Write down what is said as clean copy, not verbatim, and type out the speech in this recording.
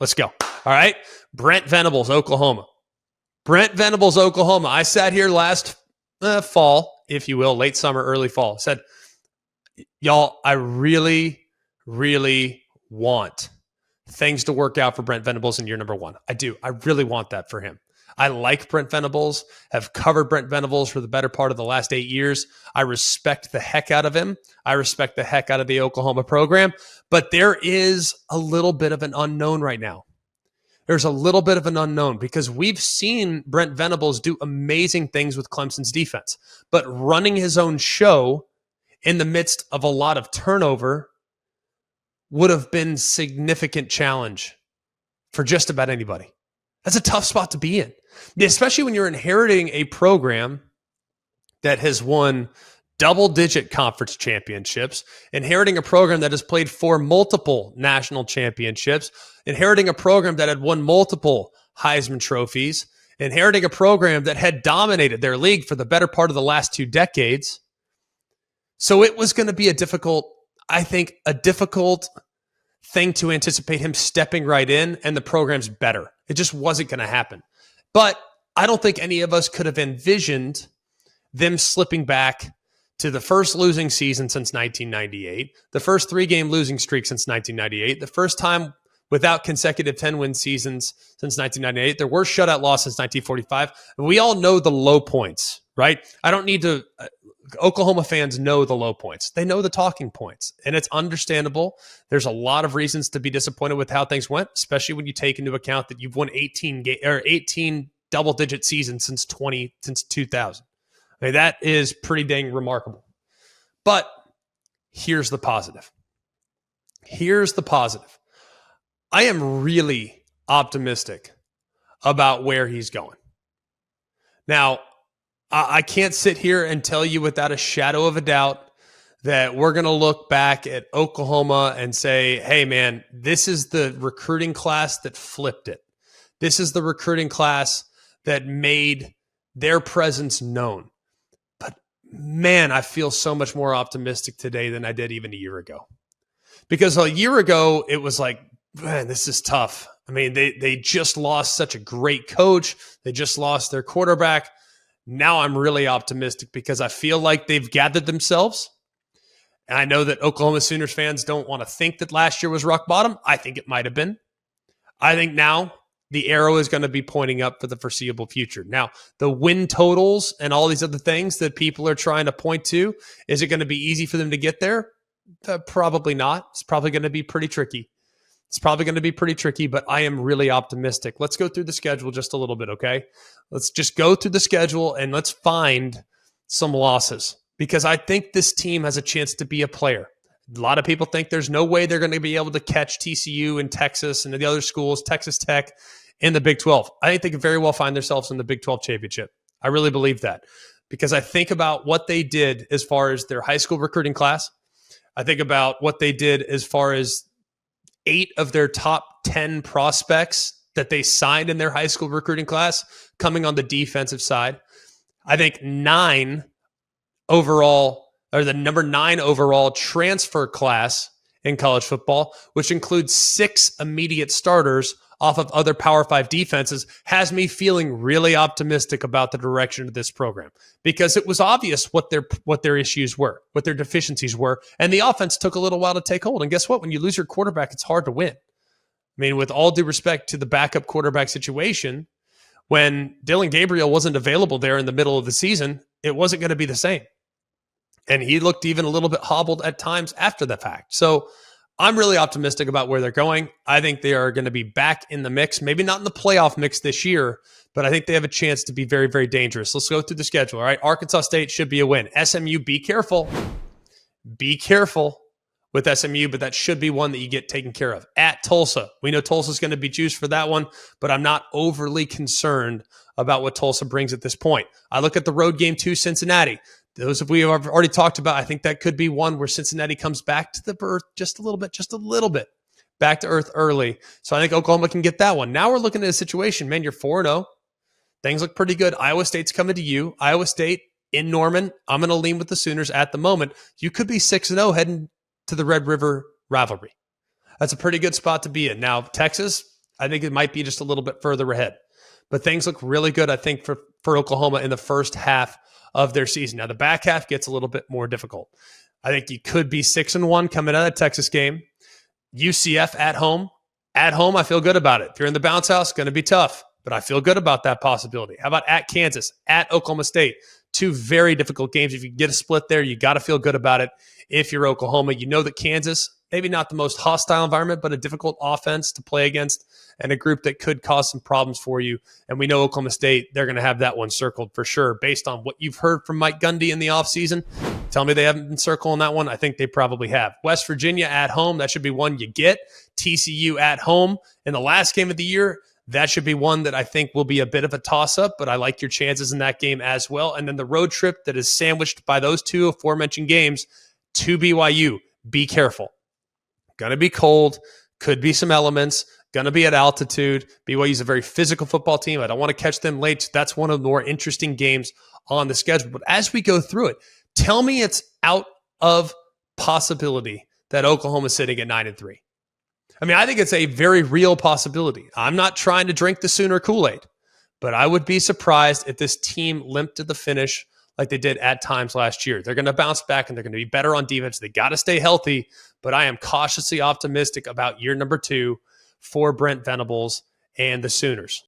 Let's go. All right. Brent Venables, Oklahoma. Brent Venables, Oklahoma. I sat here last fall, if you will, late summer, early fall. Said, y'all, I really, really want things to work out for Brent Venables in year number one. I do. I really want that for him. I like Brent Venables, have covered Brent Venables for the better part of the last 8 years. I respect the heck out of him. I respect the heck out of the Oklahoma program. But there is a little bit of an unknown right now. There's a little bit of an unknown because we've seen Brent Venables do amazing things with Clemson's defense. But running his own show in the midst of a lot of turnover would have been a significant challenge for just about anybody. That's a tough spot to be in, especially when you're inheriting a program that has won double-digit conference championships, inheriting a program that has played for multiple national championships, inheriting a program that had won multiple Heisman trophies, inheriting a program that had dominated their league for the better part of the last 2 decades. So it was going to be a difficult thing to anticipate him stepping right in and the program's better. It just wasn't going to happen. But I don't think any of us could have envisioned them slipping back to the first losing season since 1998, the first 3-game losing streak since 1998, the first time without consecutive 10-win seasons since 1998, their worst shutout loss since 1945. We all know the low points, right? I don't need to... Oklahoma fans know the low points. They know the talking points, and it's understandable. There's a lot of reasons to be disappointed with how things went, especially when you take into account that you've won 18 double-digit seasons since 2000. I mean, that is pretty dang remarkable. But here's the positive. I am really optimistic about where he's going. Now, I can't sit here and tell you without a shadow of a doubt that we're going to look back at Oklahoma and say, hey, man, this is the recruiting class that flipped it. This is the recruiting class that made their presence known. But, man, I feel so much more optimistic today than I did even a year ago. Because a year ago, it was like, man, this is tough. I mean, they just lost such a great coach. They just lost their quarterback. Now I'm really optimistic because I feel like they've gathered themselves. And I know that Oklahoma Sooners fans don't want to think that last year was rock bottom. I think it might have been. I think now the arrow is going to be pointing up for the foreseeable future. Now, the win totals and all these other things that people are trying to point to, is it going to be easy for them to get there? Probably not. It's probably going to be pretty tricky. But I am really optimistic. Let's go through the schedule just a little bit, okay? Let's just go through the schedule and let's find some losses because I think this team has a chance to be a player. A lot of people think there's no way they're going to be able to catch TCU and Texas and the other schools, Texas Tech, in the Big 12. I think they could very well find themselves in the Big 12 championship. I really believe that because I think about what they did as far as their high school recruiting class. I think about what they did as far as 8 of their top 10 prospects that they signed in their high school recruiting class coming on the defensive side. I think 9 overall, or the number 9 overall transfer class in college football, which includes 6 immediate starters off of other Power 5 defenses, has me feeling really optimistic about the direction of this program because it was obvious what their issues were, what their deficiencies were, and the offense took a little while to take hold. And guess what? When you lose your quarterback, it's hard to win. I mean, with all due respect to the backup quarterback situation, when Dylan Gabriel wasn't available there in the middle of the season, it wasn't going to be the same. And he looked even a little bit hobbled at times after the fact. So I'm really optimistic about where they're going. I think they are going to be back in the mix, maybe not in the playoff mix this year, but I think they have a chance to be very, very dangerous. Let's go through the schedule. All right. Arkansas State should be a win. SMU, be careful. Be careful with SMU, but that should be one that you get taken care of. At Tulsa, we know Tulsa's going to be juiced for that one, but I'm not overly concerned about what Tulsa brings at this point. I look at the road game to Cincinnati. Those we have already talked about, I think that could be one where Cincinnati comes back to the earth just a little bit, back to earth early. So I think Oklahoma can get that one. Now we're looking at a situation, man, you're 4-0. Things look pretty good. Iowa State's coming to you. Iowa State in Norman. I'm going to lean with the Sooners at the moment. You could be 6-0 heading to the Red River rivalry. That's a pretty good spot to be in. Now, Texas, I think it might be just a little bit further ahead. But things look really good, I think, for Oklahoma in the first half of their season. Now, the back half gets a little bit more difficult. I think you could be 6-1 coming out of that Texas game. UCF at home. At home, I feel good about it. If you're in the bounce house, going to be tough, but I feel good about that possibility. How about at Kansas, at Oklahoma State? Two very difficult games. If you get a split there, you got to feel good about it. If you're Oklahoma, you know that Kansas, maybe not the most hostile environment, but a difficult offense to play against and a group that could cause some problems for you. And we know Oklahoma State, they're going to have that one circled for sure. Based on what you've heard from Mike Gundy in the offseason, tell me they haven't been circling that one. I think they probably have. West Virginia at home, that should be one you get. TCU at home in the last game of the year, that should be one that I think will be a bit of a toss-up, but I like your chances in that game as well. And then the road trip that is sandwiched by those two aforementioned games to BYU. Be careful. Going to be cold. Could be some elements. Going to be at altitude. BYU is a very physical football team. I don't want to catch them late. So that's one of the more interesting games on the schedule. But as we go through it, tell me it's out of possibility that Oklahoma's sitting at 9-3. I mean, I think it's a very real possibility. I'm not trying to drink the Sooner Kool-Aid, but I would be surprised if this team limped to the finish like they did at times last year. They're going to bounce back and they're going to be better on defense. They got to stay healthy, but I am cautiously optimistic about year number 2 for Brent Venables and the Sooners.